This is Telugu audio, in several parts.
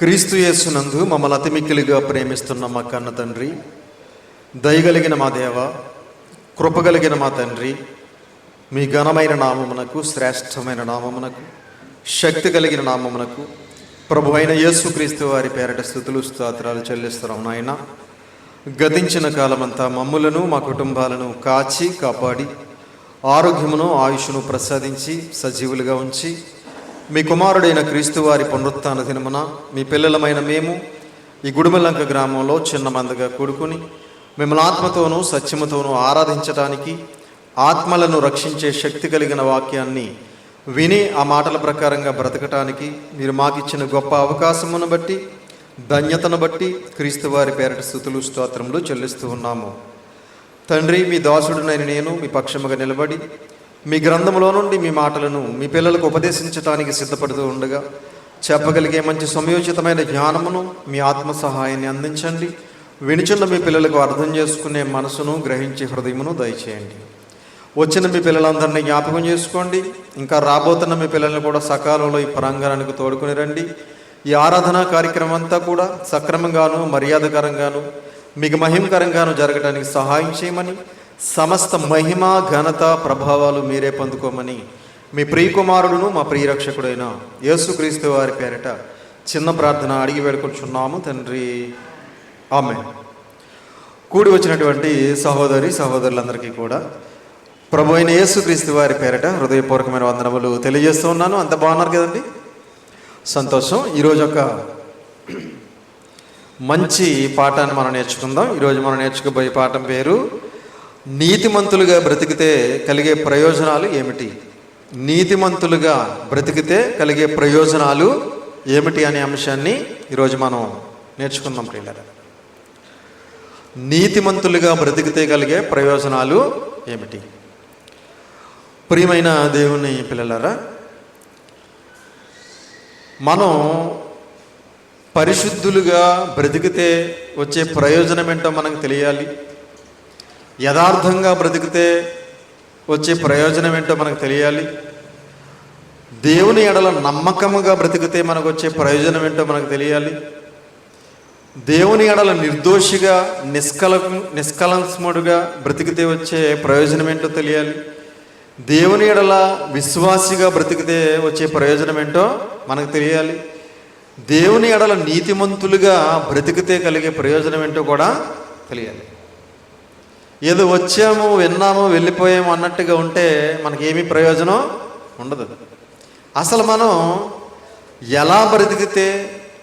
క్రీస్తు యేసునందు మమ్మల్ని అతిమిక్కిలిగా ప్రేమిస్తున్న మా కన్న తండ్రి, దయగలిగిన మా దేవ, కృపగలిగిన మా తండ్రి, మీ ఘనమైన నామమునకు, శ్రేష్టమైన నామమునకు, శక్తి కలిగిన నామమునకు ప్రభు అయిన యేసుక్రీస్తు వారి పేరట స్తుతులు స్తోత్రాలు చెల్లిస్తున్నాం. నాయన, గతించిన కాలమంతా మమ్ములను మా కుటుంబాలను కాచి కాపాడి ఆరోగ్యమును ఆయుష్ను ప్రసాదించి సజీవులుగా ఉంచి మీ కుమారుడైన క్రీస్తు వారి పునరుత్థాన దినమున మీ పిల్లలమైన మేము ఈ గుడిమలంక గ్రామంలో చిన్న మందగా కూడుకుని మిమ్మల్ని ఆత్మతోనూ సత్యముతోనూ ఆరాధించడానికి, ఆత్మలను రక్షించే శక్తి కలిగిన వాక్యాన్ని విని ఆ మాటల ప్రకారంగా బ్రతకటానికి మీరు మాకిచ్చిన గొప్ప అవకాశమును బట్టి, ధన్యతను బట్టి క్రీస్తు వారి పేరట స్తుతులు స్తోత్రములు చెల్లిస్తూ ఉన్నాము. తండ్రి, మీ దాసుడునైన నేను మీ పక్షముగా నిలబడి మీ గ్రంథములో నుండి మీ మాటలను మీ పిల్లలకు ఉపదేశించడానికి సిద్ధపడుతూ ఉండగా చెప్పగలిగే మంచి సమయోచితమైన జ్ఞానమును మీ ఆత్మ సహాయాన్ని అందించండి. వినిచున్న మీ పిల్లలకు అర్థం చేసుకునే మనసును, గ్రహించే హృదయమును దయచేయండి. వచ్చిన మీ పిల్లలందరినీ జ్ఞాపకం చేసుకోండి. ఇంకా రాబోతున్న మీ పిల్లల్ని కూడా సకాలంలో ఈ ప్రాంగణానికి తోడుకుని రండి. ఈ ఆరాధనా కార్యక్రమం అంతా కూడా సక్రమంగాను, మర్యాదకరంగాను, మీకు మహిమకరంగాను జరగడానికి సహాయం చేయమని, సమస్త మహిమ, ఘనత, ప్రభావాలు మీరే పొందుకోమని మీ ప్రియకుమారుడును మా ప్రియరక్షకుడైన యేసుక్రీస్తు వారి పేరిట చిన్న ప్రార్థన అడిగి వేడుకొంటున్నాము తండ్రి, ఆమేన్. కూడి వచ్చినటువంటి సహోదరి సహోదరులందరికీ కూడా ప్రభు అయిన యేసుక్రీస్తు వారి పేరిట హృదయపూర్వకమైన వందనములు తెలియజేస్తూ ఉన్నాను. అంత బాగున్నారు కదండి? సంతోషం. ఈరోజు ఒక మంచి పాఠాన్ని మనం నేర్చుకుందాం. ఈరోజు మనం నేర్చుకోబోయే పాఠం పేరు నీతిమంతులుగా బ్రతికితే కలిగే ప్రయోజనాలు ఏమిటి? నీతిమంతులుగా బ్రతికితే కలిగే ప్రయోజనాలు ఏమిటి అనే అంశాన్ని ఈరోజు మనం నేర్చుకుందాం ప్రియులారా. నీతిమంతులుగా బ్రతికితే కలిగే ప్రయోజనాలు ఏమిటి? ప్రియమైన దేవుని పిల్లలారా, మనం పరిశుద్ధులుగా బ్రతికితే వచ్చే ప్రయోజనం ఏంటో మనకు తెలియాలి. యథార్థంగా బ్రతికితే వచ్చే ప్రయోజనం ఏంటో మనకు తెలియాలి. దేవుని ఎడల నమ్మకముగా బ్రతికితే మనకు వచ్చే ప్రయోజనం ఏంటో మనకు తెలియాలి. దేవుని ఎడల నిర్దోషిగా, నిష్కలంకముడుగా బ్రతికితే వచ్చే ప్రయోజనం ఏంటో తెలియాలి. దేవుని ఎడల విశ్వాసిగా బ్రతికితే వచ్చే ప్రయోజనం ఏంటో మనకు తెలియాలి. దేవుని ఎడల నీతిమంతులుగా బ్రతికితే కలిగే ప్రయోజనం ఏంటో కూడా తెలియాలి. ఏదో వచ్చాము, విన్నాము, వెళ్ళిపోయాము అన్నట్టుగా ఉంటే మనకేమీ ప్రయోజనం ఉండదు. అసలు మనం ఎలా బ్రతికితే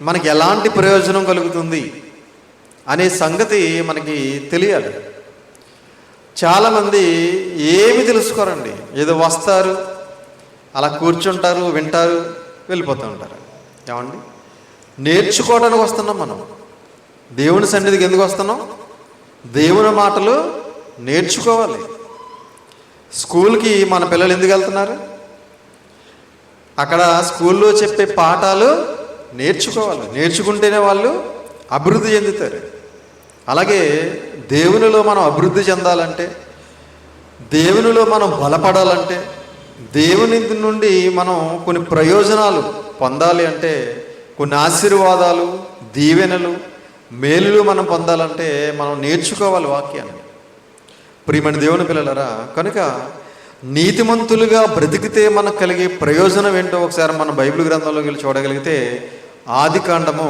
మనకి ఎలాంటి ప్రయోజనం కలుగుతుంది అనే సంగతి మనకి తెలియాలి. చాలామంది ఏమి తెలుసుకోరండి. ఏదో వస్తారు, అలా కూర్చుంటారు, వింటారు, వెళ్ళిపోతూ ఉంటారు. ఏమండి? నేర్చుకోవడానికి వస్తున్నాం మనం. దేవుని సన్నిధికి ఎందుకు వస్తున్నాం? దేవుని మాటలు నేర్చుకోవాలి. స్కూల్కి మన పిల్లలు ఎందుకు వెళ్తున్నారు? అక్కడ స్కూల్లో చెప్పే పాఠాలు నేర్చుకోవాలి. నేర్చుకుంటేనే వాళ్ళు అభివృద్ధి చెందుతారు. అలాగే దేవునిలో మనం అభివృద్ధి చెందాలంటే, దేవునిలో మనం బలపడాలంటే, దేవుని నుండి మనం కొన్ని ప్రయోజనాలు పొందాలి అంటే, కొన్ని ఆశీర్వాదాలు, దీవెనలు, మేలులు మనం పొందాలంటే మనం నేర్చుకోవాలి వాక్యాన్ని. ప్రియమైన దేవుని పిల్లలారా, కనుక నీతిమంతులుగా బ్రతికితే మనకు కలిగే ప్రయోజనం ఏంటో ఒకసారి మన బైబిల్ గ్రంథంలోకి వెళ్ళి చూడగలిగితే ఆదికాండము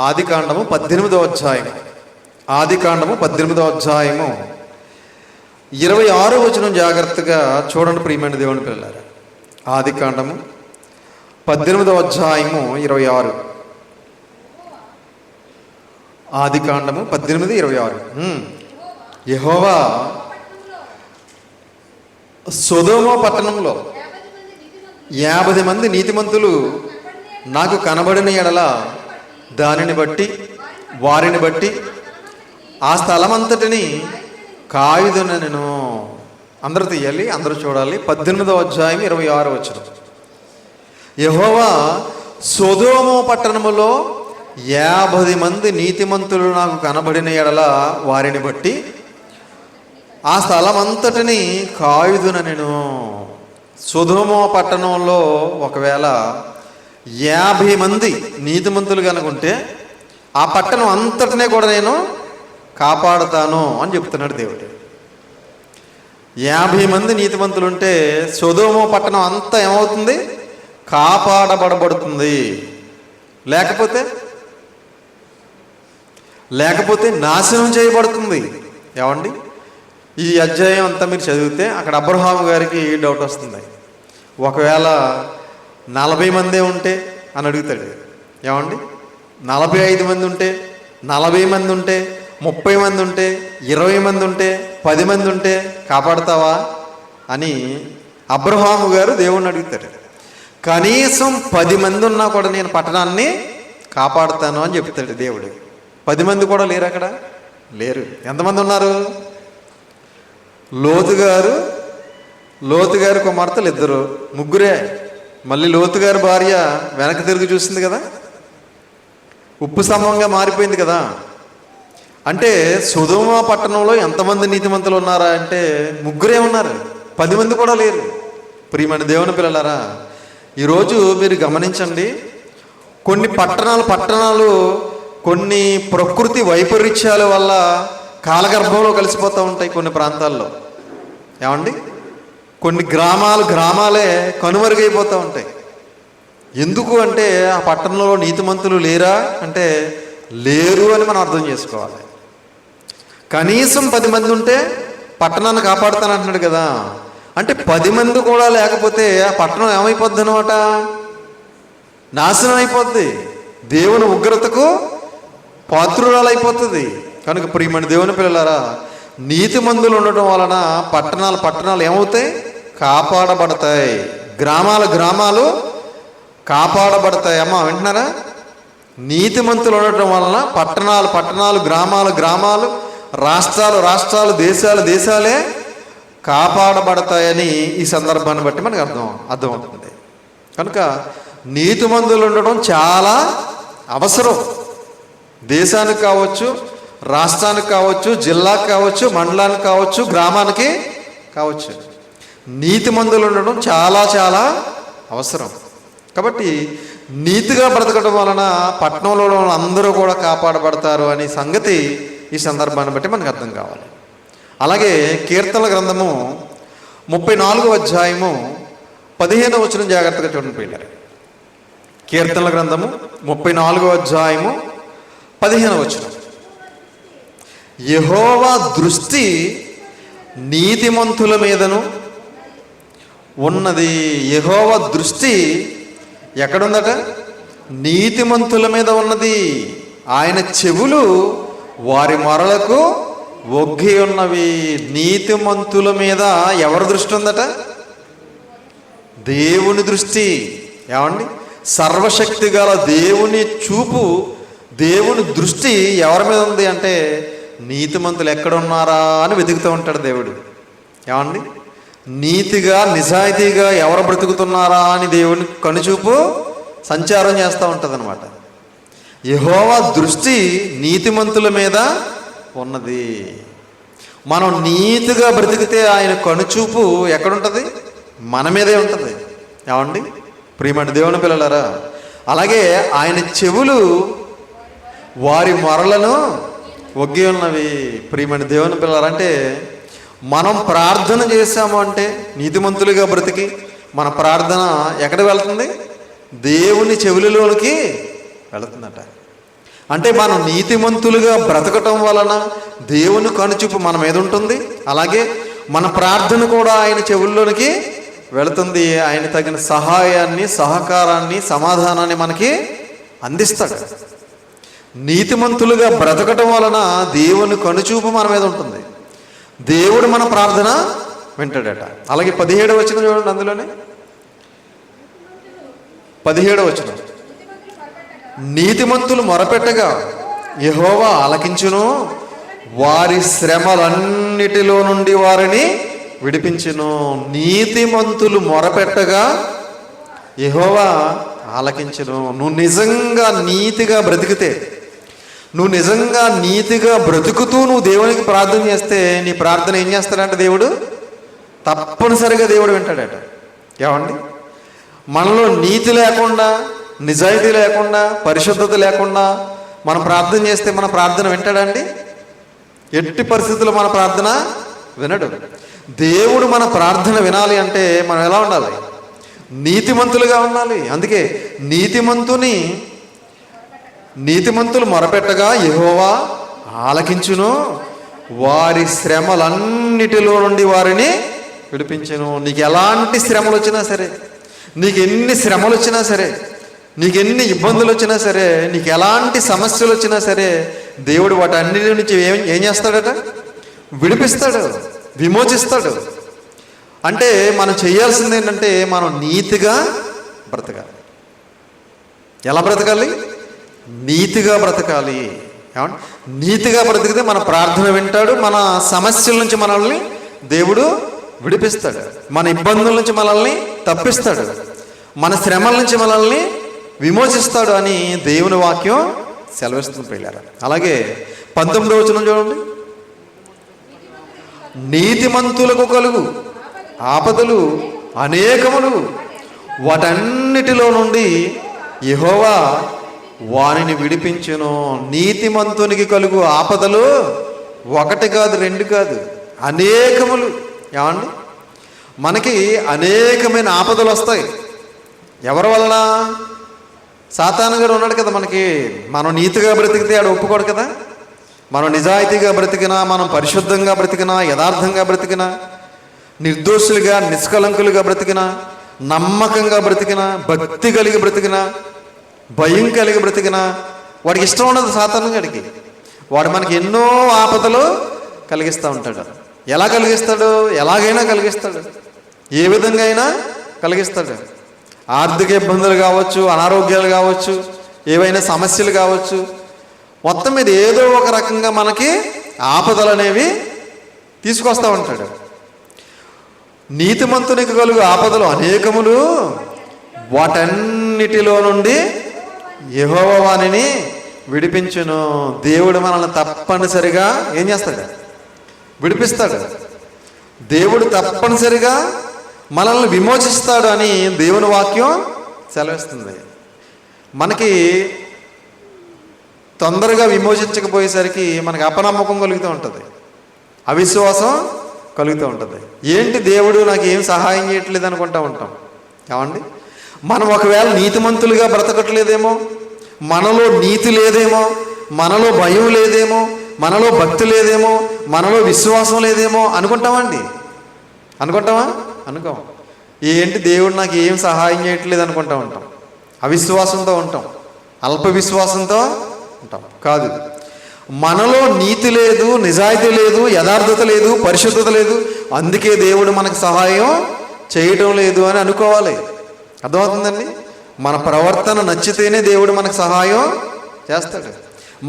18వ అధ్యాయం, ఆదికాండము 18వ అధ్యాయము 26వ వచనం జాగ్రత్తగా చూడండి ప్రియమైన దేవుని పిల్లలారా. ఆదికాండము 18వ అధ్యాయము 26. ఆదికాండము 18:26. యెహోవా సొదొమ పట్టణంలో 50 మంది నీతిమంతులు నాకు కనబడిన ఎడల వారిని బట్టి ఆ స్థలమంతటిని కాయుదున నేను. అందరూ తీయాలి, అందరూ చూడాలి. 18వ అధ్యాయం 26వ వచనం. యెహోవా సొదొమ పట్టణములో 50 మంది నీతిమంతులు నాకు కనబడిన ఎడల వారిని బట్టి ఆ స్థలం అంతటిని కాయుదున నేను. సొదొమ పట్టణంలో ఒకవేళ 50 మంది నీతిమంతులు కనుకుంటే ఆ పట్టణం అంతటినే కూడా నేను కాపాడుతాను అని చెప్తున్నాడు దేవుడు. 50 మంది నీతిమంతులు ఉంటే సొదొమ పట్టణం అంతా ఏమవుతుంది? కాపాడబడబడుతుంది. లేకపోతే నాశనం చేయబడుతుంది. ఏమండి, ఈ అధ్యాయం అంతా మీరు చదివితే అక్కడ అబ్రహాము గారికి డౌట్ వస్తుంది. ఒకవేళ 40 మందే ఉంటే అని అడుగుతాడు. ఏమండి, 45 మంది ఉంటే, 40 మంది ఉంటే, 30 మంది ఉంటే, 20 మంది ఉంటే, 10 మంది ఉంటే కాపాడుతావా అని అబ్రహాము గారు దేవుణ్ణి అడుగుతారు. కనీసం 10 మంది ఉన్నా కూడా నేను పట్టణాన్ని కాపాడుతాను అని చెప్తాడు దేవుడు. 10 మంది కూడా లేరు, అక్కడ లేరు. ఎంతమంది ఉన్నారు? లోతు గారు కుమార్తెలు 2, ముగ్గురే. మళ్ళీ లోతు గారి భార్య వెనక్కి తిరిగి చూసింది కదా, ఉప్పు స్తంభంగా మారిపోయింది కదా. అంటే సొదొమ పట్టణంలో ఎంతమంది నీతిమంతులు ఉన్నారా అంటే ముగ్గురే ఉన్నారు, 10 మంది కూడా లేరు. ప్రియమైన దేవుని పిల్లలారా, ఈరోజు మీరు గమనించండి, కొన్ని పట్టణాలు కొన్ని ప్రకృతి వైపరీత్యాల వల్ల కాలగర్భంలో కలిసిపోతూ ఉంటాయి. కొన్ని ప్రాంతాల్లో ఏమండి, కొన్ని గ్రామాలే కనుమరుగైపోతూ ఉంటాయి. ఎందుకు అంటే ఆ పట్టణంలో నీతిమంతులు లేరా అంటే లేరు అని మనం అర్థం చేసుకోవాలి. కనీసం 10 మంది ఉంటే పట్టణాన్ని కాపాడుతాను అంటున్నాడు కదా. అంటే 10 మంది కూడా లేకపోతే ఆ పట్టణం ఏమైపోద్ది అనమాట? నాశనం అయిపోద్ది, దేవుని ఉగ్రతకు పాత్రురాలైపోతుంది. కనుక ప్రియమైన దేవుని పిల్లలారా, నీతిమంతులు ఉండటం వలన పట్టణాలు ఏమవుతాయి? కాపాడబడతాయి. గ్రామాలు కాపాడబడతాయి. అమ్మా వింటున్నారా? నీతిమంతులు ఉండటం వలన పట్టణాలు గ్రామాలు రాష్ట్రాలు దేశాలే కాపాడబడతాయని ఈ సందర్భాన్ని బట్టి మనకు అర్థమవుతుంది. కనుక నీతిమంతులు ఉండడం చాలా అవసరం. దేశానికి కావచ్చు, రాష్ట్రానికి కావచ్చు, జిల్లాకు కావచ్చు, మండలానికి కావచ్చు, గ్రామానికి కావచ్చు, నీతిమంతులు ఉండడం చాలా అవసరం. కాబట్టి నీతిగా బ్రతకడం వలన పట్టణంలో అందరూ కూడా కాపాడబడతారు అనే సంగతి ఈ సందర్భాన్ని బట్టి మనకు అర్థం కావాలి. అలాగే కీర్తనల గ్రంథము 34వ అధ్యాయము 15వ వచనం జాగ్రత్తగా చూడండి పిల్లలు. కీర్తనల గ్రంథము 34వ అధ్యాయము 15వ వచనం. యెహోవా దృష్టి నీతిమంతుల మీదను ఉన్నది. యెహోవా దృష్టి ఎక్కడుందట? నీతిమంతుల మీద ఉన్నది. ఆయన చెవులు వారి మొరలకు ఒగ్గి ఉన్నవి. నీతిమంతుల మీద ఎవరి దృష్టి ఉందట? దేవుని దృష్టి. ఏమండి, సర్వశక్తి గల దేవుని చూపు, దేవుని దృష్టి ఎవరి మీద ఉంది అంటే నీతిమంతులు ఎక్కడున్నారా అని వెతుకుతూ ఉంటాడు దేవుడు. ఏమండి, నీతిగా నిజాయితీగా ఎవరు బ్రతుకుతున్నారా అని దేవుని కనుచూపు సంచారం చేస్తూ ఉంటుంది అనమాట. యెహోవా దృష్టి నీతిమంతుల మీద ఉన్నది. మనం నీతిగా బ్రతికితే ఆయన కనుచూపు ఎక్కడుంటుంది? మన మీదే ఉంటుంది. ఏమండి, ప్రియమైన దేవుని పిల్లలారా, అలాగే ఆయన చెవులు వారి మొరలను ఒగ్గి ఉన్నవి. ప్రియమైన దేవుని పిల్లలారా, అంటే మనం ప్రార్థన చేశాము అంటే నీతిమంతులుగా బ్రతికి మన ప్రార్థన ఎక్కడికి వెళ్తుంది? దేవుని చెవులలోనికి వెళుతుందట. అంటే మనం నీతిమంతులుగా బ్రతకటం వలన దేవుని కనుచూపు మన మీద ఉంటుంది. అలాగే మన ప్రార్థన కూడా ఆయన చెవుల్లోనికి వెళుతుంది. ఆయన తగిన సహాయాన్ని, సహకారాన్ని, సమాధానాన్ని మనకి అందిస్తాడు. నీతిమంతులుగా బ్రతకటం వలన దేవుని కనుచూపు మన మీద ఉంటుంది. దేవుడు మన ప్రార్థన వింటాడట. అలాగే 17వ వచనం చూడండి, అందులోనే 17వ వచనం. నీతిమంతులు మొరపెట్టగా యెహోవా ఆలకించును, వారి శ్రమలన్నిటిలో నుండి వారిని విడిపించును. నీతిమంతులు మొరపెట్టగా యెహోవా ఆలకించును. నువ్వు నిజంగా నీతిగా బ్రతికితే, నువ్వు నిజంగా నీతిగా బ్రతుకుతూ నువ్వు దేవునికి ప్రార్థన చేస్తే నీ ప్రార్థన ఏం చేస్తాడంటే దేవుడు తప్పనిసరిగా దేవుడు వింటాడట. ఏమండి, మనలో నీతి లేకుండా నిజాయితీ లేకుండా, పరిశుద్ధత లేకుండా మనం ప్రార్థన చేస్తే మన ప్రార్థన వింటాడండి? ఎట్టి పరిస్థితుల్లో మన ప్రార్థన వినడు. దేవుడు మన ప్రార్థన వినాలి అంటే మనం ఎలా ఉండాలి? నీతిమంతులుగా ఉండాలి. అందుకే నీతిమంతులు మొరపెట్టగా యెహోవా ఆలకించును, వారి శ్రమలన్నిటిలో నుండి వారిని విడిపించును. నీకు ఎలాంటి శ్రమలు వచ్చినా సరే, నీకు ఎన్ని శ్రమలు వచ్చినా సరే, నీకు ఎన్ని ఇబ్బందులు వచ్చినా సరే, నీకు ఎలాంటి సమస్యలు వచ్చినా సరే, దేవుడు వాటన్నిటి నుంచి ఏం చేస్తాడట? విడిపిస్తాడు, విమోచిస్తాడు. అంటే మనం చేయాల్సింది ఏంటంటే మనం నీతిగా బ్రతకాలి. ఎలా బ్రతకాలి? నీతిగా బ్రతకాలి. ఏమంటే నీతిగా బ్రతికితే మన ప్రార్థన వింటాడు, మన సమస్యల నుంచి మనల్ని దేవుడు విడిపిస్తాడు, మన ఇబ్బందుల నుంచి మనల్ని తప్పిస్తాడు, మన శ్రమల నుంచి మనల్ని విమోచిస్తాడు అని దేవుని వాక్యం సెలవిస్తుంది పిల్లారా. అలాగే 19వ వచనం చూడండి. నీతిమంతులకు కలుగు ఆపదలు అనేకములు, వాటన్నిటిలో నుండి యెహోవా వానిని విడిపించును. నీతిమంతునికి కలుగు ఆపదలు ఒకటి కాదు, రెండు కాదు, అనేకములు. ఏమండి? మనకి అనేకమైన ఆపదలు వస్తాయి. ఎవరి వలన? సాతాను గారు ఉన్నాడు కదా మనకి. మనం నీతిగా బ్రతికితే ఆడు ఒప్పుకోడు కదా. మనం నిజాయితీగా బ్రతికినా, మనం పరిశుద్ధంగా బ్రతికినా, యథార్థంగా బ్రతికినా, నిర్దోషులుగా నిష్కలంకులుగా బ్రతికినా, నమ్మకంగా బ్రతికినా, భక్తి కలిగి బ్రతికినా, భయం కలిగి బ్రతికినా వాడికి ఇష్టం ఉండదు సాతాను గారికి. వాడు మనకి ఎన్నో ఆపదలు కలిగిస్తూ ఉంటాడు. ఎలా కలిగిస్తాడు? ఎలాగైనా కలిగిస్తాడు, ఏ విధంగా అయినా కలిగిస్తాడు. ఆర్థిక ఇబ్బందులు కావచ్చు, అనారోగ్యాలు కావచ్చు, ఏవైనా సమస్యలు కావచ్చు, మొత్తం మీద ఏదో ఒక రకంగా మనకి ఆపదలు అనేవి తీసుకొస్తూ ఉంటాడు. నీతిమంతునికి కలుగు ఆపదలు అనేకములు, వాటన్నిటిలో నుండి యెహోవా వానిని విడిపించును. దేవుడు మనల్ని తప్పనిసరిగా ఏం చేస్తాడు? విడిపిస్తాడు. దేవుడు తప్పనిసరిగా మనల్ని విమోచిస్తాడు అని దేవుని వాక్యం సెలవిస్తుంది. మనకి తొందరగా విమోచించకపోయేసరికి మనకి అపనమ్మకం కలుగుతూ ఉంటుంది, అవిశ్వాసం కలుగుతూ ఉంటుంది. ఏంటి దేవుడు నాకు ఏం సహాయం చేయట్లేదు అనుకుంటూ ఉంటాం. ఏమండి? మనం ఒకవేళ నీతిమంతులుగా బ్రతకట్లేదేమో, మనలో నీతి లేదేమో, మనలో భయం లేదేమో, మనలో భక్తి లేదేమో, మనలో విశ్వాసం లేదేమో అనుకుంటామండి. అనుకుంటామా? అనుకోం. ఏంటి దేవుడు నాకు ఏం సహాయం చేయట్లేదు అనుకుంటూ ఉంటాం. అవిశ్వాసంతో ఉంటాం, అల్ప విశ్వాసంతో ఉంటాం. కాదు, మనలో నీతి లేదు, నిజాయితీ లేదు, యథార్థత లేదు, పరిశుద్ధత లేదు, అందుకే దేవుడు మనకు సహాయం చేయటం లేదు అని అనుకోవాలి. అర్థమవుతుందండి? మన ప్రవర్తన నచ్చితేనే దేవుడు మనకు సహాయం చేస్తాడు.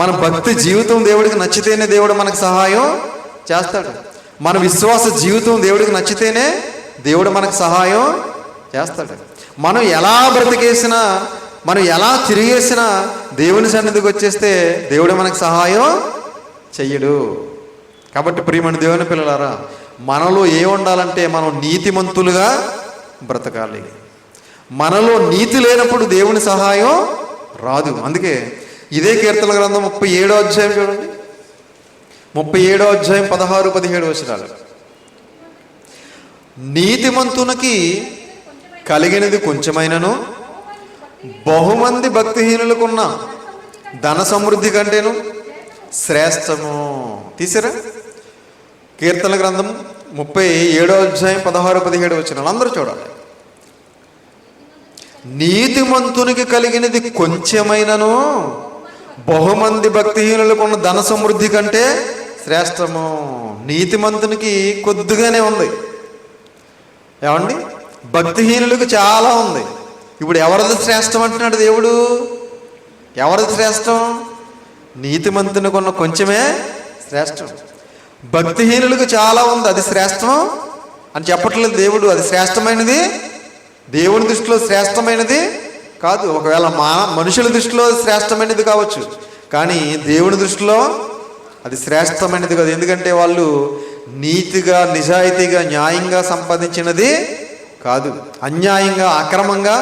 మన భక్తి జీవితం దేవుడికి నచ్చితేనే దేవుడు మనకు సహాయం చేస్తాడు. మన విశ్వాస జీవితం దేవుడికి నచ్చితేనే దేవుడు మనకు సహాయం చేస్తాడు. మనం ఎలా బ్రతికేసినా, మనం ఎలా తిరిగేసినా దేవుని సన్నిధికి వచ్చేస్తే దేవుడు మనకు సహాయం చెయ్యడు. కాబట్టి ప్రియమైన దేవుని పిల్లలారా, మనలో ఏముండాలంటే మనం నీతిమంతులుగా బ్రతకాలి. మనలో నీతి లేనప్పుడు దేవుని సహాయం రాదు. అందుకే ఇదే కీర్తన గ్రంథం 37వ అధ్యాయం చూడండి. 37వ అధ్యాయం 16-17 వచనాలు. నీతిమంతునికి కలిగినది కొంచెమైనను బహుమంది భక్తిహీనులకున్న ధన సమృద్ధి కంటేను శ్రేష్టము. తీసారా? కీర్తన గ్రంథం 37వ అధ్యాయం 16-17 వచనాలు అందరూ చూడాలి. నీతిమంతునికి కలిగినది కొంచెమైనను బహుమంది భక్తిహీనులకున్న ధన సమృద్ధి కంటే శ్రేష్టము. నీతిమంతునికి కొద్దిగానే ఉంది. ఏమండి? భక్తిహీనులకు చాలా ఉంది. ఇప్పుడు ఎవరిది శ్రేష్టం అంటున్నాడు దేవుడు? ఎవరిది శ్రేష్టం? నీతిమంతునికి ఉన్న కొంచెమే శ్రేష్టం. భక్తిహీనులకు చాలా ఉంది, అది శ్రేష్టం అని చెప్పట్లేదు దేవుడు. అది శ్రేష్టమైనది దేవుని దృష్టిలో శ్రేష్టమైనది కాదు. ఒకవేళ మనుషుల దృష్టిలో శ్రేష్టమైనది కావచ్చు, కానీ దేవుని దృష్టిలో అది శ్రేష్టమైనది కాదు. ఎందుకంటే వాళ్ళు నీతిగా, నిజాయితీగా, న్యాయంగా సంపాదించినది కాదు, అన్యాయంగా, అక్రమంగా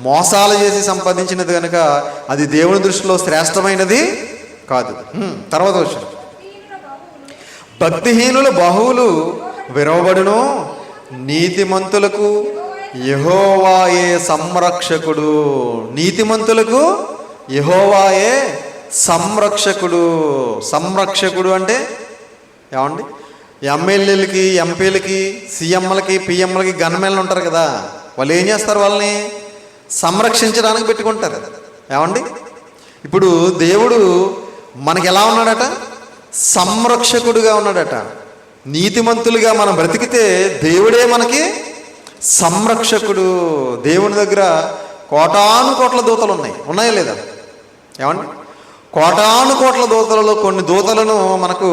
మోసాలు చేసి సంపాదించినది కనుక అది దేవుని దృష్టిలో శ్రేష్టమైనది కాదు. తర్వాత వచ్చిన భక్తిహీనుల బాహువులు విరవబడును, నీతిమంతులకు యెహోవాయే సంరక్షకుడు. నీతిమంతులకు యెహోవాయే సంరక్షకుడు. సంరక్షకుడు అంటే ఏమండి, ఎమ్మెల్యేలకి, ఎంపీలకి, సీఎంలకి, పిఎంలకి గన్మెన్లు ఉంటారు కదా, వాళ్ళు ఏం చేస్తారు? వాళ్ళని సంరక్షించడానికి పెట్టుకుంటారు. ఏమండి, ఇప్పుడు దేవుడు మనకి ఎలా ఉన్నాడట? సంరక్షకుడుగా ఉన్నాడట. నీతిమంతులుగా మనం బ్రతికితే దేవుడే మనకి సంరక్షకుడు. దేవుని దగ్గర కోటాను కోట్ల దూతలు ఉన్నాయా లేదా? ఏమండి, కోటాను కోట్ల దూతలలో కొన్ని దూతలను మనకు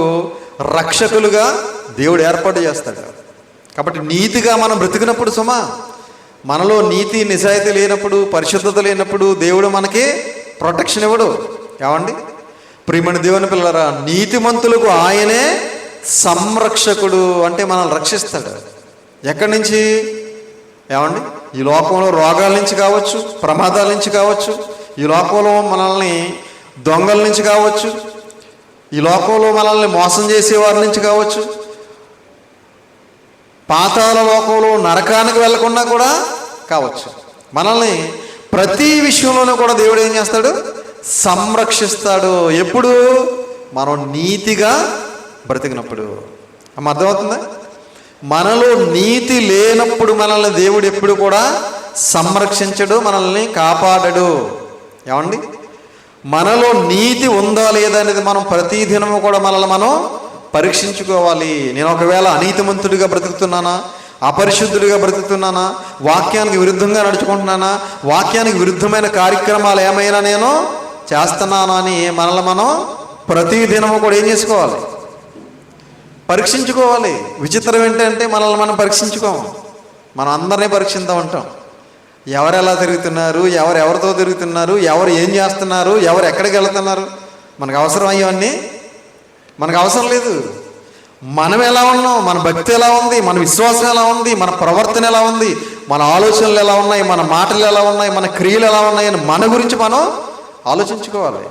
రక్షకులుగా దేవుడు ఏర్పాటు చేస్తాడు. కాబట్టి నీతిగా మనం బ్రతికినప్పుడు సుమా, మనలో నీతి నిజాయితీ లేనప్పుడు, పరిశుద్ధత లేనప్పుడు దేవుడు మనకి ప్రొటెక్షన్ ఇవ్వడు. ఏమండి, ప్రియమైన దేవుని పిల్లరా, నీతిమంతులకు ఆయనే సంరక్షకుడు. అంటే మనల్ని రక్షిస్తాడు. ఎక్కడి నుంచి? ఏమండి, ఈ లోకంలో రోగాల నుంచి కావచ్చు, ప్రమాదాల నుంచి కావచ్చు, ఈ లోకంలో మనల్ని దొంగల నుంచి కావచ్చు, ఈ లోకంలో మనల్ని మోసం చేసే వారి నుంచి కావచ్చు, పాతాళ లోకంలో నరకానికి వెళ్లకుండా కూడా కావచ్చు. మనల్ని ప్రతి విషయంలోనూ కూడా దేవుడు ఏం చేస్తాడు? సంరక్షిస్తాడు. ఎప్పుడు? మనం నీతిగా బ్రతికినప్పుడు. అర్థమవుతుందా? మనలో నీతి లేనప్పుడు మనల్ని దేవుడు ఎప్పుడు కూడా సంరక్షించడు, మనల్ని కాపాడడు. ఏమండి, మనలో నీతి ఉందా లేదా అనేది మనం ప్రతి దినము కూడా మనల్ని మనం పరీక్షించుకోవాలి. నేను ఒకవేళ అనీతిమంతుడిగా బ్రతుకుతున్నానా, అపరిశుద్ధుడిగా బ్రతుకుతున్నానా, వాక్యానికి విరుద్ధంగా నడుచుకుంటున్నానా, వాక్యానికి విరుద్ధమైన కార్యక్రమాలు ఏమైనా నేను చేస్తున్నాను అని మనల్ని మనం ప్రతి దినము కూడా ఏం చేసుకోవాలి? పరీక్షించుకోవాలి. విచిత్రం ఏంటంటే మనల్ని మనం పరీక్షించుకోము. మనం అందరినీ పరీక్షిస్తూ ఉంటాం. ఎవరు ఎలా తిరుగుతున్నారు, ఎవరితో తిరుగుతున్నారు, ఎవరు ఏం చేస్తున్నారు, ఎవరు ఎక్కడికి వెళ్తున్నారు, మనకు అవసరం అయ్యవన్నీ మనకు అవసరం లేదు. మనం ఎలా ఉన్నాం, మన భక్తి ఎలా ఉంది, మన విశ్వాసం ఎలా ఉంది, మన ప్రవర్తన ఎలా ఉంది, మన ఆలోచనలు ఎలా ఉన్నాయి, మన మాటలు ఎలా ఉన్నాయి, మన క్రియలు ఎలా ఉన్నాయి అని మన గురించి మనం ఆలోచించుకోవాలి.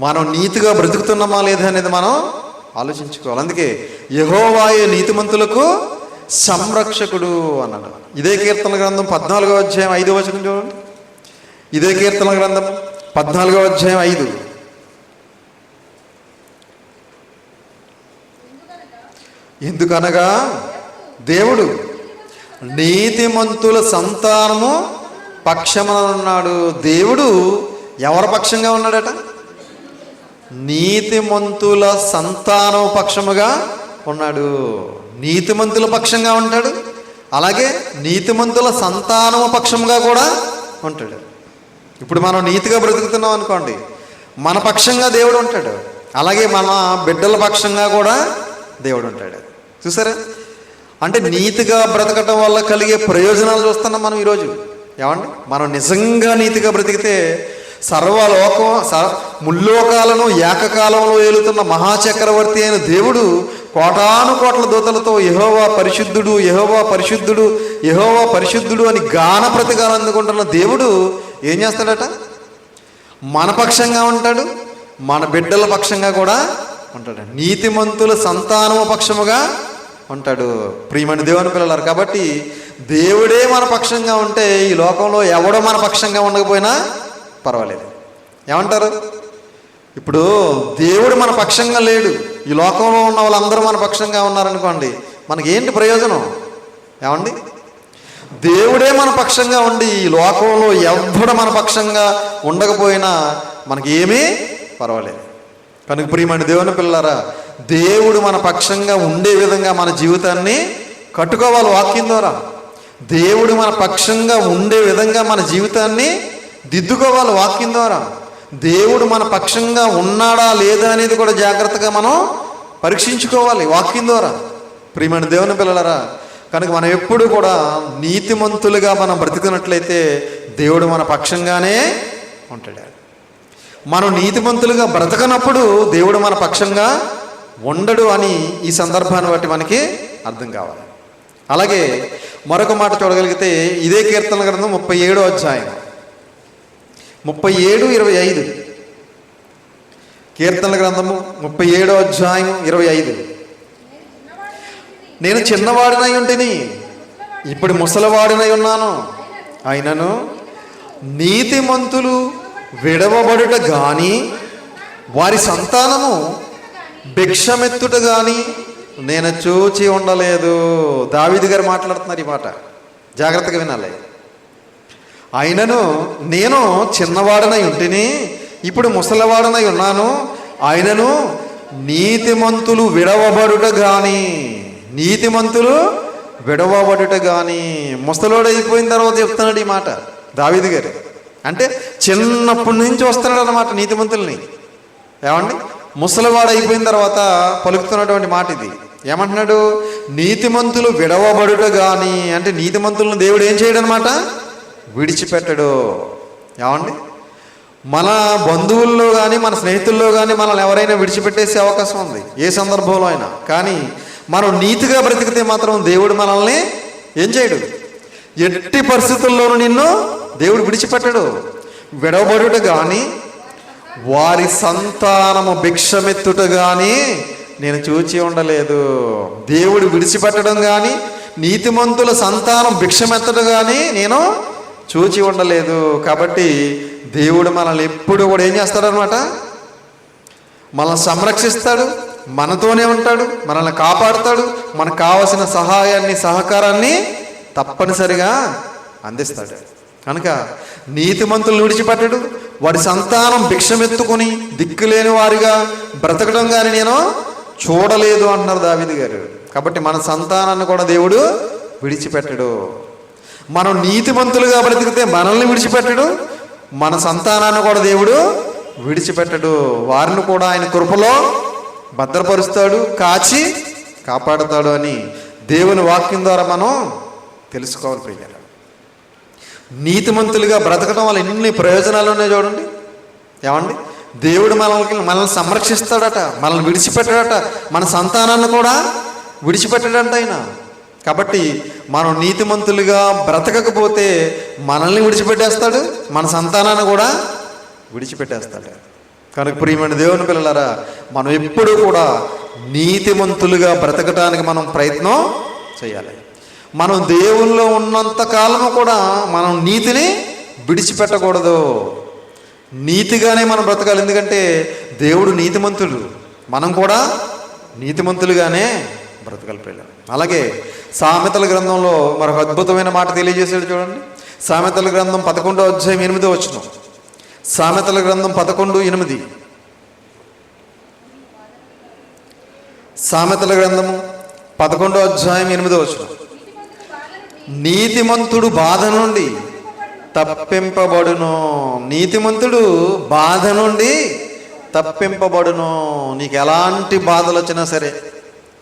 మనం నీతిగా బ్రతుకుతున్నామా లేదా అనేది మనం ఆలోచించుకోవాలి. అందుకే యెహోవాయే నీతిమంతులకు సంరక్షకుడు అన్నాడు. ఇదే కీర్తన గ్రంథం 14వ అధ్యాయం 5వ వచనం చూడండి. ఇదే కీర్తన గ్రంథం 14వ అధ్యాయం 5. ఎందుకనగా దేవుడు నీతిమంతుల సంతానము పక్షమున ఉన్నాడు. దేవుడు ఎవరి పక్షంగా ఉన్నాడట? నీతిమంతుల సంతానం పక్షముగా ఉన్నాడు. నీతిమంతుల పక్షంగా ఉంటాడు, అలాగే నీతిమంతుల సంతానము పక్షముగా కూడా ఉంటాడు. ఇప్పుడు మనం నీతిగా బ్రతుకుతున్నాం అనుకోండి, మన పక్షంగా దేవుడు ఉంటాడు, అలాగే మన బిడ్డల పక్షంగా కూడా దేవుడు ఉంటాడు. చూసారా? అంటే నీతిగా బ్రతకటం వల్ల కలిగే ప్రయోజనాలు చూస్తున్నాం మనం ఈరోజు. ఏమండి, మనం నిజంగా నీతిగా బ్రతికితే ముల్లోకాలను ఏకకాలంలో ఏలుతున్న మహాచక్రవర్తి అయిన దేవుడు కోటాను కోట్ల దూతలతో యెహోవా పరిశుద్ధుడు, యెహోవా పరిశుద్ధుడు, యెహోవా పరిశుద్ధుడు అని గాన ప్రతిగానం అందుకుంటున్న దేవుడు ఏం చేస్తాడట? మన పక్షంగా ఉంటాడు, మన బిడ్డల పక్షంగా కూడా ఉంటాడు. నీతిమంతుల సంతానము పక్షముగా ఉంటాడు. ప్రియమైన దేవుని పిల్లలారు, కాబట్టి దేవుడే మన పక్షంగా ఉంటే ఈ లోకంలో ఎవడో మన పక్షంగా ఉండకపోయినా పర్వాలేదు. ఏమంటారు? ఇప్పుడు దేవుడు మన పక్షంగా లేడు, ఈ లోకంలో ఉన్న వాళ్ళందరూ మన పక్షంగా ఉన్నారనుకోండి, మనకి ఏంటి ప్రయోజనం? ఏమండి, దేవుడే మన పక్షంగా ఉండి ఈ లోకంలో ఎవడు మన పక్షంగా ఉండకపోయినా మనకి ఏమీ పర్వాలేదు. కనుక ప్రియమైన దేవుని పిల్లలారా, దేవుడు మన పక్షంగా ఉండే విధంగా మన జీవితాన్ని కట్టుకోవాలి వాక్యం ద్వారా. దేవుడు మన పక్షంగా ఉండే విధంగా మన జీవితాన్ని దిద్దుకోవాలి వాక్యం ద్వారా. దేవుడు మన పక్షంగా ఉన్నాడా లేదా అనేది కూడా జాగ్రత్తగా మనం పరీక్షించుకోవాలి వాక్యం ద్వారా. ప్రియమైన దేవుని పిల్లలారా, కనుక మనం ఎప్పుడు కూడా నీతిమంతులుగా మనం బ్రతికినట్లయితే దేవుడు మన పక్షంగానే ఉంటాడు. మనం నీతిమంతులుగా బ్రతకనప్పుడు దేవుడు మన పక్షంగా ఉండడు అని ఈ సందర్భాన్ని బట్టి మనకి అర్థం కావాలి. అలాగే మరొక మాట చూడగలిగితే ఇదే కీర్తన గ్రంథం 37వ అధ్యాయం 37:25. కీర్తనల గ్రంథము 37:25. నేను చిన్నవాడినై ఉంటిని, ఇప్పుడు ముసలివాడినై ఉన్నాను. అయినను నీతిమంతులు విడవబడుట గాని వారి సంతానము భిక్షమెత్తుట గాని నేను చూచి ఉండలేదు. దావీదు గారు మాట్లాడుతున్నారు ఈ మాట, జాగ్రత్తగా వినాలి. అయినను నేను చిన్నవాడనై ఉంటిని, ఇప్పుడు ముసలివాడనై ఉన్నాను. అయినను నీతిమంతులు విడవబడుట గాని, నీతిమంతులు విడవబడుట గాని. ముసలోడు అయిపోయిన తర్వాత చెప్తున్నాడు ఈ మాట దావీదు గారు. అంటే చిన్నప్పటి నుంచి వస్తున్నాడు అన్నమాట నీతిమంతుల్ని. ఏమండి, ముసలివాడు అయిపోయిన తర్వాత పలుకుతున్నటువంటి మాట ఇది. ఏమంటున్నాడు? నీతిమంతులు విడవబడుట గాని, అంటే నీతిమంతులను దేవుడు ఏం చేయడు అనమాట, విడిచిపెట్టడు. ఏమండి, మన బంధువుల్లో కానీ మన స్నేహితుల్లో కానీ మనల్ని ఎవరైనా విడిచిపెట్టేసే అవకాశం ఉంది ఏ సందర్భంలో అయినా. కానీ మనం నీతిగా బ్రతికితే మాత్రం దేవుడు మనల్ని ఏం చేయడు, ఎట్టి పరిస్థితుల్లోనూ నిన్ను దేవుడు విడిచిపెట్టడు. విడవబడుట కానీ వారి సంతానము భిక్షమెత్తుట కానీ నేను చూచి ఉండలేదు. దేవుడు విడిచిపెట్టడం కానీ నీతిమంతుల సంతానం భిక్షమెత్తడం కానీ నేను చూచి ఉండలేదు. కాబట్టి దేవుడు మనల్ని ఎప్పుడు కూడా ఏం చేస్తాడనమాట, మనల్ని సంరక్షిస్తాడు, మనతోనే ఉంటాడు, మనల్ని కాపాడుతాడు, మనకు కావలసిన సహాయాన్ని సహకారాన్ని తప్పనిసరిగా అందిస్తాడు. కనుక నీతిమంతులను విడిచిపెట్టడు, వాడి సంతానం భిక్షమెత్తుకుని దిక్కులేని వారిగా బ్రతకడం కానీ నేను చూడలేదు అంటున్నారు దావీదు గారు. కాబట్టి మన సంతానాన్ని కూడా దేవుడు విడిచిపెట్టడు. మనం నీతిమంతులుగా బ్రతికితే మనల్ని విడిచిపెట్టడు, మన సంతానాన్ని కూడా దేవుడు విడిచిపెట్టడు. వారిని కూడా ఆయన కృపలో భద్రపరుస్తాడు, కాచి కాపాడుతాడు అని దేవుని వాక్యం ద్వారా మనం తెలుసుకోవాలి ప్రియులారా. నీతిమంతులుగా బ్రతకడం వల్ల ఎన్ని ప్రయోజనాలు ఉన్నాయో చూడండి. ఏమండి, దేవుడు మనల్ని సంరక్షిస్తాడట, మనల్ని విడిచిపెట్టాడట, మన సంతానాన్ని కూడా విడిచిపెట్టాడంట ఆయన. కాబట్టి మనం నీతిమంతులుగా బ్రతకకపోతే మనల్ని విడిచిపెట్టేస్తాడు, మన సంతానాన్ని కూడా విడిచిపెట్టేస్తాడు. కనుక ప్రియమైన దేవుని పిల్లలారా, మనం ఎప్పుడూ కూడా నీతిమంతులుగా బ్రతకటానికి మనం ప్రయత్నం చేయాలి. మనం దేవుల్లో ఉన్నంత కాలము కూడా మనం నీతిని విడిచిపెట్టకూడదు. నీతిగానే మనం బ్రతకాలి. ఎందుకంటే దేవుడు నీతిమంతుడు, మనం కూడా నీతిమంతులుగానే బ్రతకాలి పిల్లలు. అలాగే సామెతల గ్రంథంలో మరొక అద్భుతమైన మాట తెలియజేశాడు చూడండి. సామెతల గ్రంథం 11:8. సామెతల గ్రంథం 11:8. సామెతల గ్రంథము 11:8. నీతిమంతుడు బాధ నుండి తప్పింపబడును. నీతిమంతుడు బాధ నుండి తప్పింపబడును. నీకు ఎలాంటి బాధలు వచ్చినా సరే,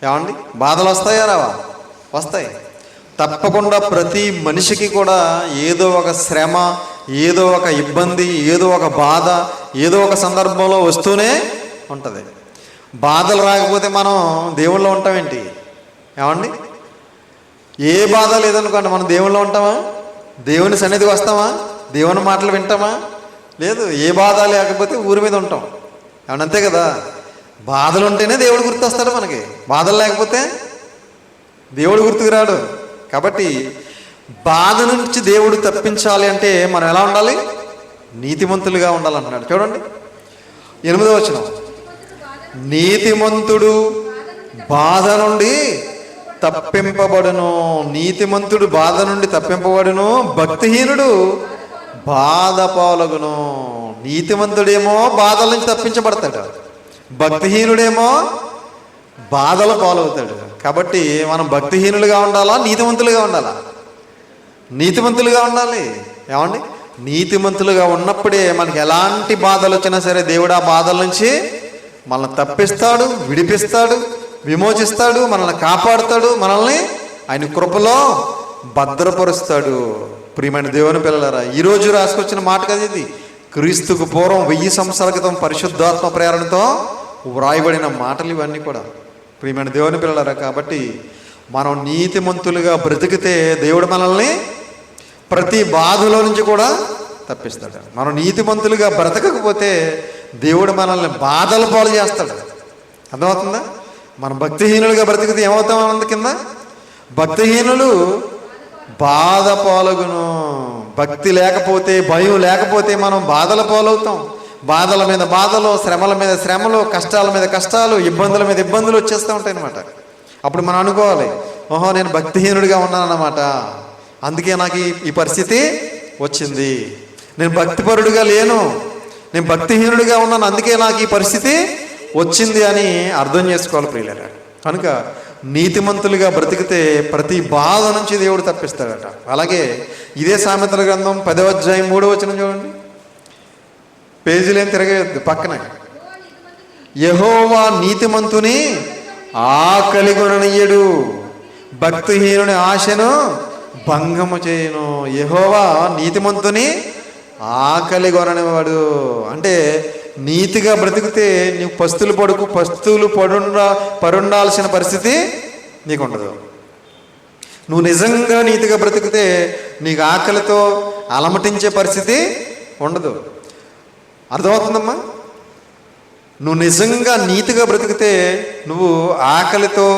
ఏమండి, బాధలు వస్తాయా రావా? వస్తాయి తప్పకుండా. ప్రతి మనిషికి కూడా ఏదో ఒక శ్రమ, ఏదో ఒక ఇబ్బంది, ఏదో ఒక బాధ ఏదో ఒక సందర్భంలో వస్తూనే ఉంటుంది. బాధలు రాకపోతే మనం దేవుళ్ళో ఉంటామేంటి? ఏమండి, ఏ బాధ లేదనుకోండి మనం దేవుళ్ళో ఉంటామా? దేవుని సన్నిధికి వస్తామా? దేవుని మాటలు వింటామా? లేదు. ఏ బాధ లేకపోతే ఊరి మీద ఉంటాం. ఏమన్నా అంతే కదా. బాధలు ఉంటేనే దేవుడు గుర్తొస్తాడు మనకి, బాధలు లేకపోతే దేవుడు గుర్తుకు రాడు. కాబట్టి బాధ నుంచి దేవుడు తప్పించాలి అంటే మనం ఎలా ఉండాలి? నీతిమంతులుగా ఉండాలంటున్నాడు. చూడండి 8వ. నీతిమంతుడు బాధ నుండి తప్పింపబడును. నీతిమంతుడు బాధ నుండి తప్పింపబడును, భక్తిహీనుడు బాధ పాలగును. నీతిమంతుడేమో బాధల నుంచి తప్పించబడతాడు, భక్తిహీనుడేమో బాధల పాలవుతాడు. కాబట్టి మనం భక్తిహీనులుగా ఉండాలా, నీతిమంతులుగా ఉండాలా? నీతిమంతులుగా ఉండాలి. ఏమండి, నీతిమంతులుగా ఉన్నప్పుడే మనకి ఎలాంటి బాధలు వచ్చినా సరే దేవుడు ఆ బాధల నుంచి మనల్ని తప్పిస్తాడు, విడిపిస్తాడు, విమోచిస్తాడు, మనల్ని కాపాడుతాడు, మనల్ని ఆయన కృపలో భద్రపరుస్తాడు. ప్రియమైన దేవుని పిల్లలారా, ఈరోజు రాసుకొచ్చిన మాట కదా ఇది. క్రీస్తుకు పూర్వం 1000 సంవత్సరాల క్రితం పరిశుద్ధాత్మ ప్రేరణతో వ్రాయబడిన మాటలు ఇవన్నీ కూడా. ప్రియమైన దేవుని పిల్లలారా, కాబట్టి మనం నీతిమంతులుగా బ్రతికితే దేవుడు మనల్ని ప్రతి బాధలో నుంచి కూడా తప్పిస్తాడు. మనం నీతిమంతులుగా బ్రతకకపోతే దేవుడు మనల్ని బాధల పాలు చేస్తాడు. అర్థమవుతుందా? మనం భక్తిహీనులుగా బ్రతికితే ఏమవుతాం? అన్నది కింద భక్తిహీనులు బాధ పాలుగును. భక్తి లేకపోతే, భయం లేకపోతే మనం బాధల పాలవుతాం. బాధల మీద బాధలు, శ్రమల మీద శ్రమలు, కష్టాల మీద కష్టాలు, ఇబ్బందుల మీద ఇబ్బందులు వచ్చేస్తూ ఉంటాయి అన్నమాట. అప్పుడు మనం అనుకోవాలి, ఓహో నేను భక్తిహీనుడిగా ఉన్నానన్నమాట, అందుకే నాకు ఈ పరిస్థితి వచ్చింది. నేను భక్తిపరుడిగా లేను, నేను భక్తిహీనుడిగా ఉన్నాను, అందుకే నాకు ఈ పరిస్థితి వచ్చింది అని అర్థం చేసుకోవాలి ప్రియులారా. కనుక నీతిమంతులుగా బ్రతికితే ప్రతి బాధ నుంచి దేవుడు తప్పిస్తాడట. అలాగే ఇదే సామెతల గ్రంథం 10వ అధ్యాయం 3వ వచనం చూడండి. పేజీలు ఏం తిరగేయద్దు, పక్కనే. యెహోవా నీతిమంతుని ఆకలి కొననీయడు, భక్తిహీనుని ఆశను భంగము చేయను. యెహోవా నీతిమంతుని ఆకలి కొననివాడు. అంటే నీతిగా బ్రతికితే నీకు పస్తులు పరుండాల్సిన పరిస్థితి నీకు ఉండదు. నువ్వు నిజంగా నీతిగా బ్రతికితే నీకు ఆకలితో అలమటించే పరిస్థితి ఉండదు. అర్థమవుతుందమ్మా? నువ్వు నిజంగా నీతిగా బ్రతికితే నువ్వు ఆకలితో,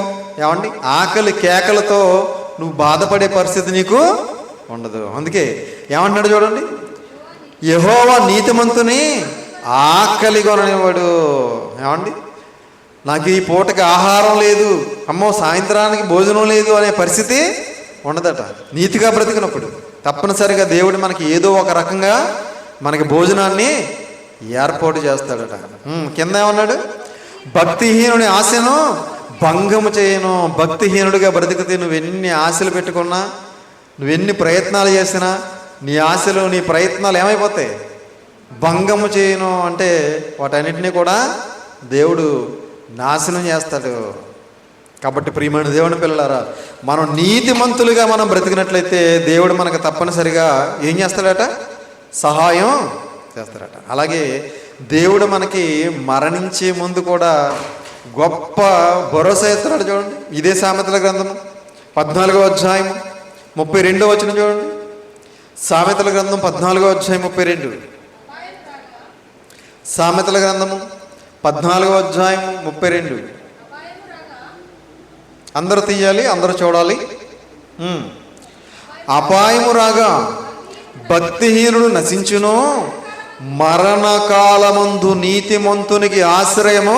ఏమండి, ఆకలి కేకలతో నువ్వు బాధపడే పరిస్థితి నీకు ఉండదు. అందుకే ఏమంటున్నాడు చూడండి, యెహోవా నీతిమంతుని ఆకలి కొననివాడు. ఏమండి, నాకు ఈ పూటకి ఆహారం లేదు, అమ్మో సాయంత్రానికి భోజనం లేదు అనే పరిస్థితి ఉండదట నీతిగా బ్రతికినప్పుడు. తప్పనిసరిగా దేవుడు మనకి ఏదో ఒక రకంగా మనకి భోజనాన్ని ఏర్పాటు చేస్తాడట. కింద ఏమన్నాడు? భక్తిహీనుని ఆశను భంగము చేయను. భక్తిహీనుడిగా బ్రతికితే నువ్వెన్ని ఆశలు పెట్టుకున్నా, నువ్వెన్ని ప్రయత్నాలు చేసినా నీ ఆశలు, నీ ప్రయత్నాలు ఏమైపోతాయి? భంగము చేయను. అంటే వాటన్నిటినీ కూడా దేవుడు నాశనం చేస్తాడు. కాబట్టి ప్రియమైన దేవుని పిల్లలారా, మనం నీతిమంతులుగా మనం బ్రతికినట్లయితే దేవుడు మనకు తప్పనిసరిగా ఏం చేస్తాడట? సహాయం చేస్తాడట. అలాగే దేవుడు మనకి మరణించే ముందు కూడా గొప్ప భరోసా ఇస్తున్నాడు. చూడండి, ఇదే సామెతల గ్రంథం 14వ అధ్యాయం 32వ వచనం చూడండి. సామెతల గ్రంథం 14వ అధ్యాయం 32. సామెతల గ్రంథము 14వ అధ్యాయం 32. అందరూ తీయాలి, అందరూ చూడాలి. అపాయము రాగా భక్తిహీనుడు నశించును, మరణకాలమందు నీతిమంతునికి ఆశ్రయము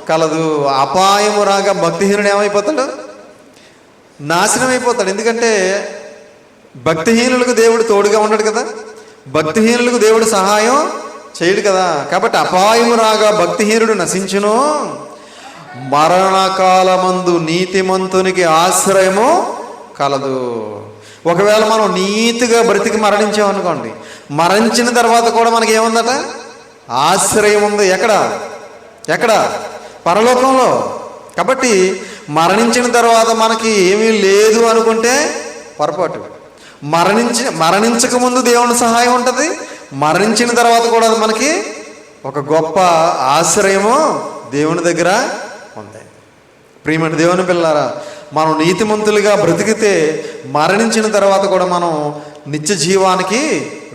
కలదు. అపాయము రాగా భక్తిహీనుడు ఏమైపోతాడు? నాశనం అయిపోతాడు. ఎందుకంటే భక్తిహీనులకు దేవుడు తోడుగా ఉన్నాడు కదా, భక్తిహీనులకు దేవుడు సహాయం చేయడు కదా. కాబట్టి అపాయము రాగా భక్తిహీనుడు నశించును, మరణకాలమందు నీతిమంతునికి ఆశ్రయము కలదు. ఒకవేళ మనం నీతిగా బ్రతికి మరణించామనుకోండి, మరణించిన తర్వాత కూడా మనకి ఏముందట? ఆశ్రయం ఉంది. ఎక్కడ? పరలోకంలో. కాబట్టి మరణించిన తర్వాత మనకి ఏమీ లేదు అనుకుంటే పొరపాటు. మరణించక ముందు దేవుని సహాయం ఉంటుంది, మరణించిన తర్వాత కూడా మనకి ఒక గొప్ప ఆశ్రయము దేవుని దగ్గర ఉంది. ప్రియమైన దేవుని పిల్లారా, మనం నీతిమంతులుగా బ్రతికితే మరణించిన తర్వాత కూడా మనం నిత్య జీవానికి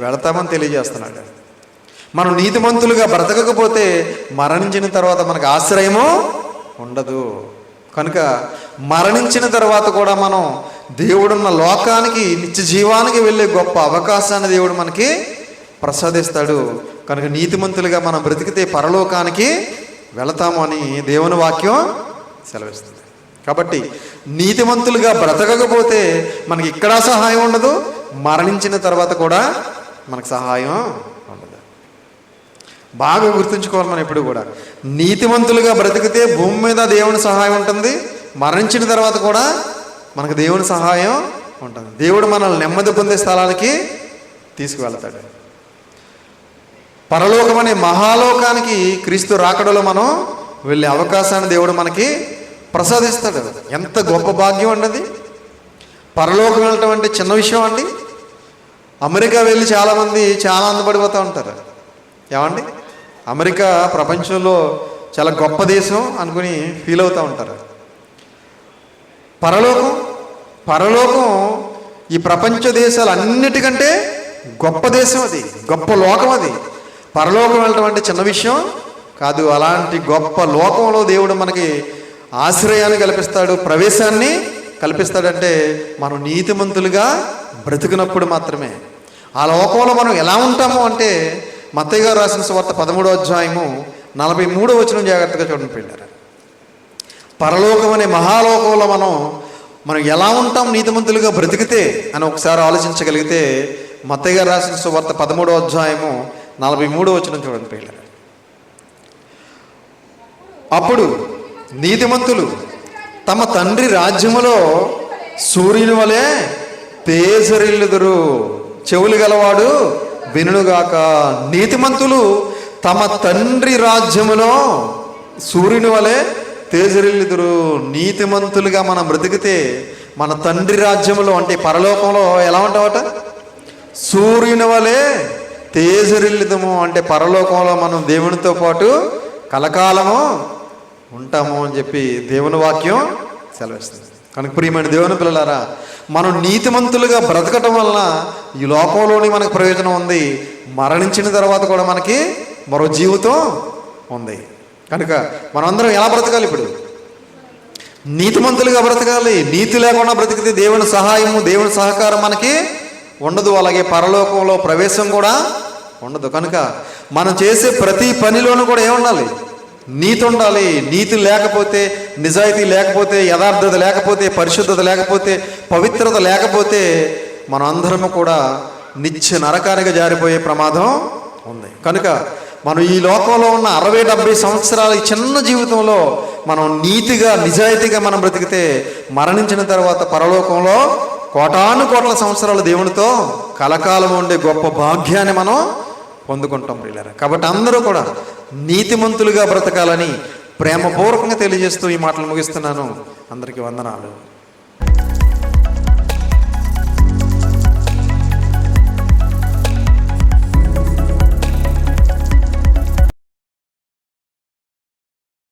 వెళతామని తెలియజేస్తున్నాడు. మనం నీతిమంతులుగా బ్రతకకపోతే మరణించిన తర్వాత మనకు ఆశ్రయము ఉండదు. కనుక మరణించిన తర్వాత కూడా మనం దేవుడున్న లోకానికి, నిత్య జీవానికి వెళ్ళే గొప్ప అవకాశాన్ని దేవుడు మనకి ప్రసాదిస్తాడు. కనుక నీతిమంతులుగా మనం బ్రతికితే పరలోకానికి వెళతాము అని దేవుని వాక్యం సెలవిస్తుంది. కాబట్టి నీతిమంతులుగా బ్రతకకపోతే మనకి ఇక్కడ సహాయం ఉండదు, మరణించిన తర్వాత కూడా మనకు సహాయం ఉండదు. బాగా గుర్తుంచుకోవాలి మనం ఎప్పుడు కూడా. నీతిమంతులుగా బ్రతికితే భూమి మీద దేవుని సహాయం ఉంటుంది, మరణించిన తర్వాత కూడా మనకు దేవుని సహాయం ఉంటుంది. దేవుడు మనల్ని నెమ్మది పొందే స్థలానికి తీసుకువెళ్తాడు. పరలోకం అనే మహాలోకానికి క్రీస్తు రాకడలో మనం వెళ్ళే అవకాశాన్ని దేవుడు మనకి ప్రసాదిస్తాడు. ఎంత గొప్ప భాగ్యం అన్నది. పరలోకం వెళ్ళటం అంటే చిన్న విషయం అండి. అమెరికా వెళ్ళి చాలామంది చాలా ఆనందపడిపోతూ ఉంటారు. ఏమండి, అమెరికా ప్రపంచంలో చాలా గొప్ప దేశం అనుకుని ఫీల్ అవుతూ ఉంటారు. పరలోకం ఈ ప్రపంచ దేశాలు అన్నిటికంటే గొప్ప దేశం, అది గొప్ప లోకం. అది పరలోకం వెళ్ళటం అంటే చిన్న విషయం కాదు. అలాంటి గొప్ప లోకంలో దేవుడు మనకి ఆశ్రయాన్ని కల్పిస్తాడు, ప్రవేశాన్ని కల్పిస్తాడంటే మనం నీతిమంతులుగా బ్రతికినప్పుడు మాత్రమే. ఆ లోకంలో మనం ఎలా ఉంటాము అంటే మత్తయి గారు రాసిన సువార్త 13వ అధ్యాయము 43వ వచనం జాగ్రత్తగా చూడండి పిల్లలు. పరలోకం అనే మహాలోకంలో మనం ఎలా ఉంటాం నీతిమంతులుగా బ్రతికితే అని ఒకసారి ఆలోచించగలిగితే మత్తయి గారు రాసిన సువార్త 13వ అధ్యాయము 43వ వచనం చూడండి పిల్లలు. అప్పుడు నీతిమంతులు తమ తండ్రి రాజ్యములో సూర్యుని వలె తేజరిల్లుదురు. చెవులు గలవాడు వినుగాక. నీతిమంతులు తమ తండ్రి రాజ్యములో సూర్యుని వలె తేజరిల్లుదురు. నీతిమంతులుగా మనం బ్రతికితే మన తండ్రి రాజ్యములో అంటే పరలోకంలో ఎలా ఉంటామట? సూర్యుని వలె తేజరిల్లుదము. అంటే పరలోకంలో మనం దేవునితో పాటు కలకాలము ఉంటాము అని చెప్పి దేవుని వాక్యం సెలవిస్తుంది. కనుక ప్రియమైన దేవుని పిల్లలారా, మనం నీతిమంతులుగా బ్రతకటం వలన ఈ లోకంలోని మనకు ప్రయోజనం ఉంది, మరణించిన తర్వాత కూడా మనకి మరో జీవితం ఉంది. కనుక మనందరం ఎలా బ్రతకాలి? ఇప్పుడు నీతిమంతులుగా బ్రతకాలి. నీతి లేకుండా బ్రతికితే దేవుని సహాయము, దేవుని సహకారం మనకి ఉండదు. అలాగే పరలోకంలో ప్రవేశం కూడా ఉండదు. కనుక మనం చేసే ప్రతి పనిలోనూ కూడా ఏముండాలి? నీతి ఉండాలి. నీతి లేకపోతే, నిజాయితీ లేకపోతే, యథార్థత లేకపోతే, పరిశుద్ధత లేకపోతే, పవిత్రత లేకపోతే మనం అందరము కూడా నిత్య నరకానికి జారిపోయే ప్రమాదం ఉంది. కనుక మనం ఈ లోకంలో ఉన్న 60-70 సంవత్సరాల ఈ చిన్న జీవితంలో మనం నీతిగా, నిజాయితీగా మనం బ్రతికితే మరణించిన తర్వాత పరలోకంలో కోటాను కోట్ల సంవత్సరాలు దేవునితో కలకాలం ఉండే గొప్ప భాగ్యాన్ని మనం పొందుకుంటాం ప్రియులారా. కాబట్టి అందరూ కూడా నీతిమంతులుగా బ్రతకాలని ప్రేమపూర్వకంగా తెలియజేస్తూ ఈ మాటలు ముగిస్తున్నాను. అందరికీ వందనాలు.